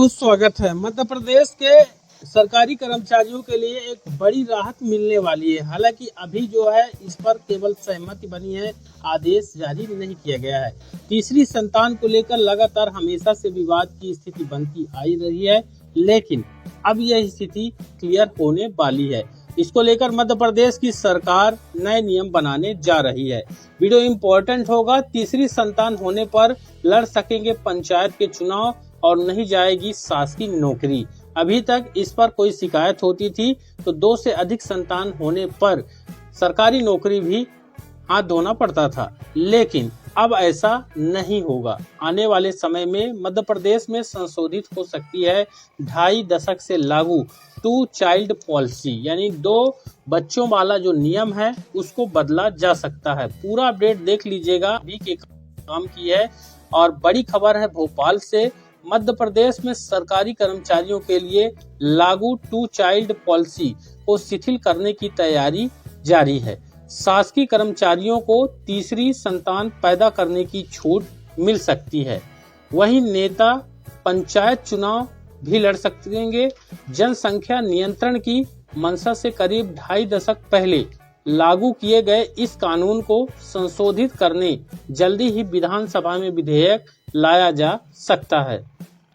बहुत स्वागत है। मध्य प्रदेश के सरकारी कर्मचारियों के लिए एक बड़ी राहत मिलने वाली है। हालांकि अभी जो है इस पर केवल सहमति बनी है, आदेश जारी नहीं किया गया है। तीसरी संतान को लेकर लगातार हमेशा से विवाद की स्थिति बनती आई रही है, लेकिन अब यह स्थिति क्लियर होने वाली है। इसको लेकर मध्य प्रदेश की सरकार नए नियम बनाने जा रही है। वीडियो इम्पोर्टेंट होगा। तीसरी संतान होने पर लड़ सकेंगे पंचायत के चुनाव और नहीं जाएगी शासकीय नौकरी। अभी तक इस पर कोई शिकायत होती थी तो 2 से अधिक संतान होने पर सरकारी नौकरी भी हाथ धोना पड़ता था, लेकिन अब ऐसा नहीं होगा। आने वाले समय में मध्य प्रदेश में संशोधित हो सकती है 2.5 दशक से लागू 2 चाइल्ड पॉलिसी, यानी 2 बच्चों वाला जो नियम है उसको बदला जा सकता है। पूरा अपडेट देख लीजिएगा। अभी के काम की है और बड़ी खबर है भोपाल से। मध्य प्रदेश में सरकारी कर्मचारियों के लिए लागू 2 चाइल्ड पॉलिसी को शिथिल करने की तैयारी जारी है। शासकीय कर्मचारियों को तीसरी संतान पैदा करने की छूट मिल सकती है। वहीं नेता पंचायत चुनाव भी लड़ सकेंगे। जनसंख्या नियंत्रण की मंशा से करीब 2.5 दशक पहले लागू किए गए इस कानून को संशोधित करने जल्दी ही विधानसभा में विधेयक लाया जा सकता है।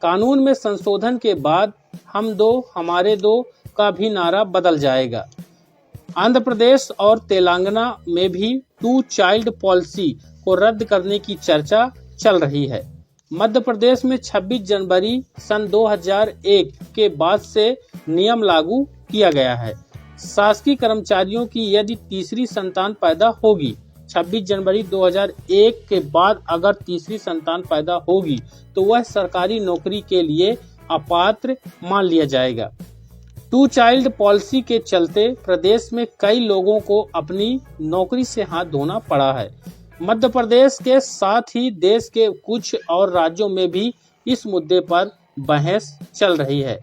कानून में संशोधन के बाद हम 2 हमारे 2 का भी नारा बदल जाएगा। आंध्र प्रदेश और तेलंगाना में भी 2 चाइल्ड पॉलिसी को रद्द करने की चर्चा चल रही है। मध्य प्रदेश में 26 जनवरी सन 2001 के बाद से नियम लागू किया गया है। शासकीय कर्मचारियों की यदि तीसरी संतान पैदा होगी, 26 जनवरी 2001 के बाद अगर तीसरी संतान पैदा होगी तो वह सरकारी नौकरी के लिए अपात्र मान लिया जाएगा। 2 चाइल्ड पॉलिसी के चलते प्रदेश में कई लोगों को अपनी नौकरी से हाथ धोना पड़ा है। मध्य प्रदेश के साथ ही देश के कुछ और राज्यों में भी इस मुद्दे पर बहस चल रही है।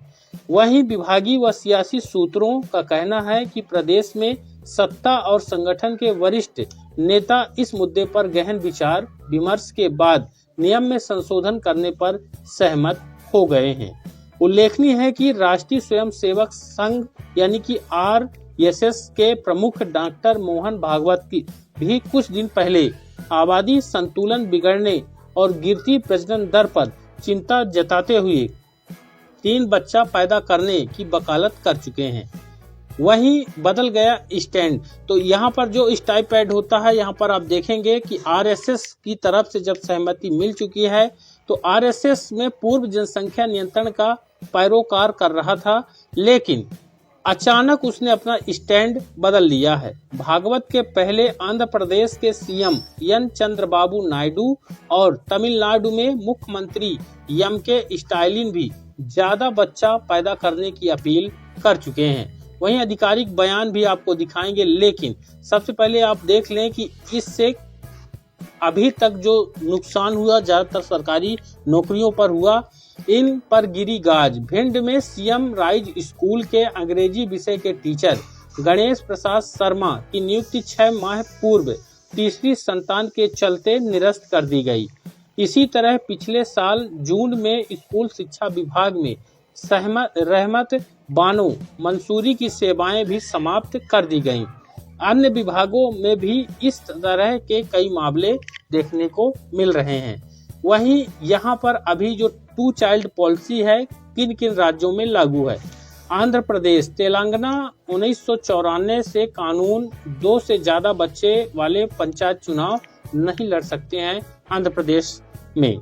वहीं विभागीय व सियासी सूत्रों का कहना है कि प्रदेश में सत्ता और संगठन के वरिष्ठ नेता इस मुद्दे पर गहन विचार विमर्श के बाद नियम में संशोधन करने पर सहमत हो गए हैं। उल्लेखनीय है कि राष्ट्रीय स्वयंसेवक संघ यानी कि RSS के प्रमुख डॉक्टर मोहन भागवत की भी कुछ दिन पहले आबादी संतुलन बिगड़ने और गिरती प्रजनन दर पर चिंता जताते हुए 3 बच्चा पैदा करने की वकालत कर चुके हैं। वहीं बदल गया स्टैंड। तो यहाँ पर जो स्टाइपेंड होता है, यहाँ पर आप देखेंगे कि RSS की तरफ से जब सहमति मिल चुकी है तो RSS में पूर्व जनसंख्या नियंत्रण का पैरोकार कर रहा था, लेकिन अचानक उसने अपना स्टैंड बदल लिया है। भागवत के पहले आंध्र प्रदेश के CM एन चंद्रबाबू नायडू और तमिलनाडु में मुख्यमंत्री MK स्टालिन भी ज्यादा बच्चा पैदा करने की अपील कर चुके हैं। वहीं आधिकारिक बयान भी आपको दिखाएंगे, लेकिन सबसे पहले आप देख लें कि इससे अभी तक जो नुकसान हुआ ज्यादातर सरकारी नौकरियों पर हुआ, इन पर गिरी गाज। भिंड में CM राइज स्कूल के अंग्रेजी विषय के टीचर गणेश प्रसाद शर्मा की नियुक्ति 6 माह पूर्व तीसरी संतान के चलते निरस्त कर दी गई। इसी तरह पिछले साल जून में स्कूल शिक्षा विभाग में रहमत बानो मंसूरी की सेवाएं भी समाप्त कर दी गईं। अन्य विभागों में भी इस तरह के कई मामले देखने को मिल रहे हैं। वहीं यहाँ पर अभी जो 2 चाइल्ड पॉलिसी है किन किन राज्यों में लागू है। आंध्र प्रदेश, तेलंगाना 1994 से कानून 2 से ज्यादा बच्चे वाले पंचायत चुनाव नहीं लड़ सकते हैं आंध्र प्रदेश में।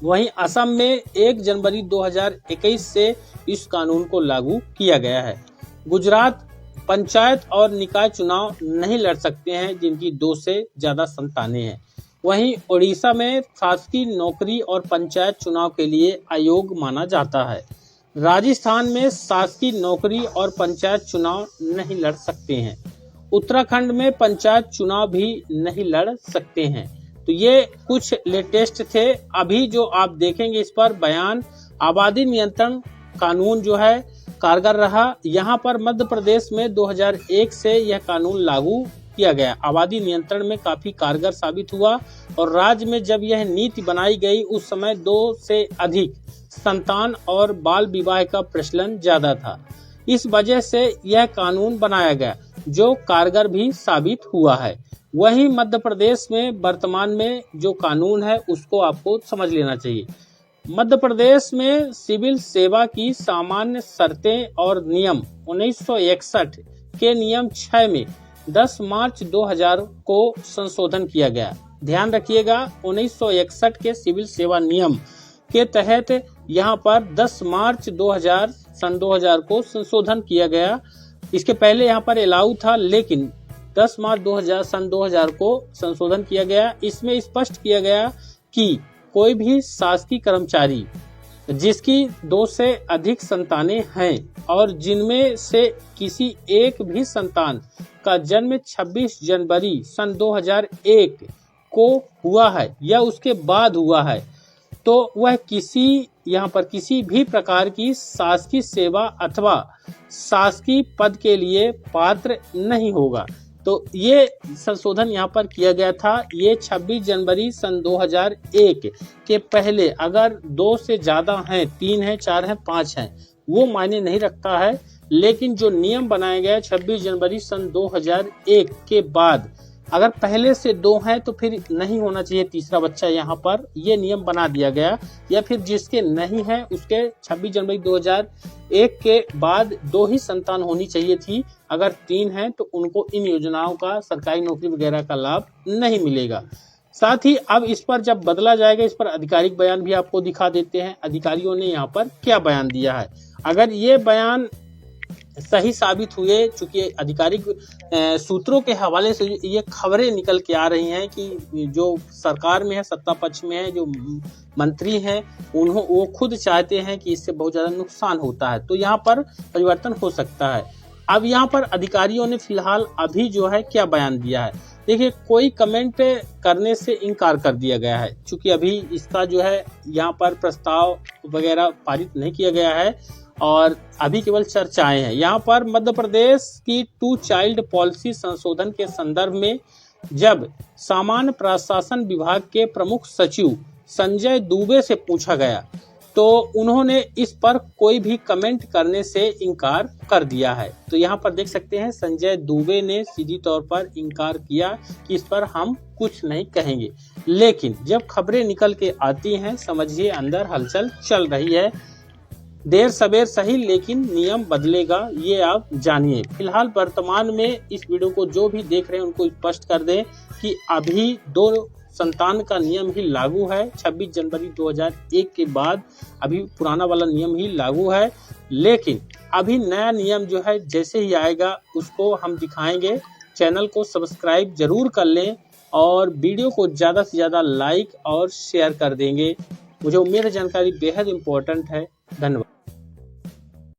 वहीं असम में 1 जनवरी 2021 से इस कानून को लागू किया गया है। गुजरात पंचायत और निकाय चुनाव नहीं लड़ सकते हैं जिनकी 2 से ज्यादा संतानें हैं। वहीं ओडिशा में शासकीय नौकरी और पंचायत चुनाव के लिए आयोग माना जाता है। राजस्थान में शासकीय नौकरी और पंचायत चुनाव नहीं लड़ सकते हैं। उत्तराखंड में पंचायत चुनाव भी नहीं लड़ सकते हैं। तो ये कुछ लेटेस्ट थे। अभी जो आप देखेंगे इस पर बयान, आबादी नियंत्रण कानून जो है कारगर रहा। यहाँ पर मध्य प्रदेश में 2001 से यह कानून लागू किया गया। आबादी नियंत्रण में काफी कारगर साबित हुआ और राज्य में जब यह नीति बनाई गई उस समय 2 से अधिक संतान और बाल विवाह का प्रचलन ज्यादा था। इस वजह से यह कानून बनाया गया जो कारगर भी साबित हुआ है। वहीं मध्य प्रदेश में वर्तमान में जो कानून है उसको आपको समझ लेना चाहिए। मध्य प्रदेश में सिविल सेवा की सामान्य शर्तें और नियम 1961 के नियम 6 में 10 मार्च 2000 को संशोधन किया गया। ध्यान रखिएगा, 1961 के सिविल सेवा नियम के तहत यहाँ पर 10 मार्च 2000 सन 2000 को संशोधन किया गया। इसके पहले यहाँ पर अलाउ था, लेकिन 10 मार्च 2000 सन 2000 को संशोधन किया गया। इसमें स्पष्ट किया गया कि कोई भी शासकीय कर्मचारी जिसकी 2 से अधिक संतानें हैं और जिनमें से किसी एक भी संतान का जन्म 26 जनवरी सन 2001 को हुआ है या उसके बाद हुआ है, तो वह यहाँ पर किसी भी प्रकार की शासकीय सेवा अथवा शासकीय पद के लिए पात्र नहीं होगा। तो ये संशोधन यहाँ पर किया गया था। ये 26 जनवरी सन 2001 के पहले अगर 2 से ज्यादा हैं, 3 हैं, 4 हैं, 5 हैं, वो मायने नहीं रखता है। लेकिन जो नियम बनाया गया 26 जनवरी सन 2001 के बाद अगर पहले से 2 हैं तो फिर नहीं होना चाहिए तीसरा बच्चा, यहाँ पर ये नियम बना दिया गया। या फिर जिसके नहीं है उसके 26 जनवरी 2001 के बाद 2 ही संतान होनी चाहिए थी। अगर 3 हैं तो उनको इन योजनाओं का, सरकारी नौकरी वगैरह का लाभ नहीं मिलेगा। साथ ही अब इस पर जब बदला जाएगा, इस पर आधिकारिक बयान भी आपको दिखा देते हैं। अधिकारियों ने यहाँ पर क्या बयान दिया है। अगर ये बयान सही साबित हुए, चूंकि आधिकारिक सूत्रों के हवाले से ये खबरें निकल के आ रही हैं कि जो सरकार में है, सत्ता पक्ष में है, जो मंत्री हैं, वो खुद चाहते हैं कि इससे बहुत ज्यादा नुकसान होता है, तो यहाँ पर परिवर्तन हो सकता है। अब यहाँ पर अधिकारियों ने फिलहाल अभी जो है क्या बयान दिया है, देखिए, कोई कमेंट करने से इनकार कर दिया गया है, क्योंकि अभी इसका जो है यहाँ पर प्रस्ताव वगैरह पारित नहीं किया गया है और अभी केवल चर्चाएं हैं। यहाँ पर मध्य प्रदेश की 2 चाइल्ड पॉलिसी संशोधन के संदर्भ में जब सामान्य प्रशासन विभाग के प्रमुख सचिव संजय दुबे से पूछा गया तो उन्होंने इस पर कोई भी कमेंट करने से इनकार कर दिया है। तो यहाँ पर देख सकते हैं संजय दुबे ने सीधी तौर पर इनकार किया कि इस पर हम कुछ नहीं कहेंगे। लेकिन जब खबरें निकल के आती हैं, समझिए अंदर हलचल चल रही है। देर सवेर सही, लेकिन नियम बदलेगा, ये आप जानिए। फिलहाल वर्तमान में इस वीडियो को जो भी देख रहे हैं उनको स्पष्ट कर दें कि अभी 2 संतान का नियम ही लागू है। 26 जनवरी 2001 के बाद अभी पुराना वाला नियम ही लागू है, लेकिन अभी नया नियम जो है जैसे ही आएगा उसको हम दिखाएंगे। चैनल को सब्सक्राइब जरूर कर लें और वीडियो को ज़्यादा से ज़्यादा लाइक और शेयर कर देंगे। मुझे उम्मीद है जानकारी बेहद इम्पोर्टेंट है। धन्यवाद।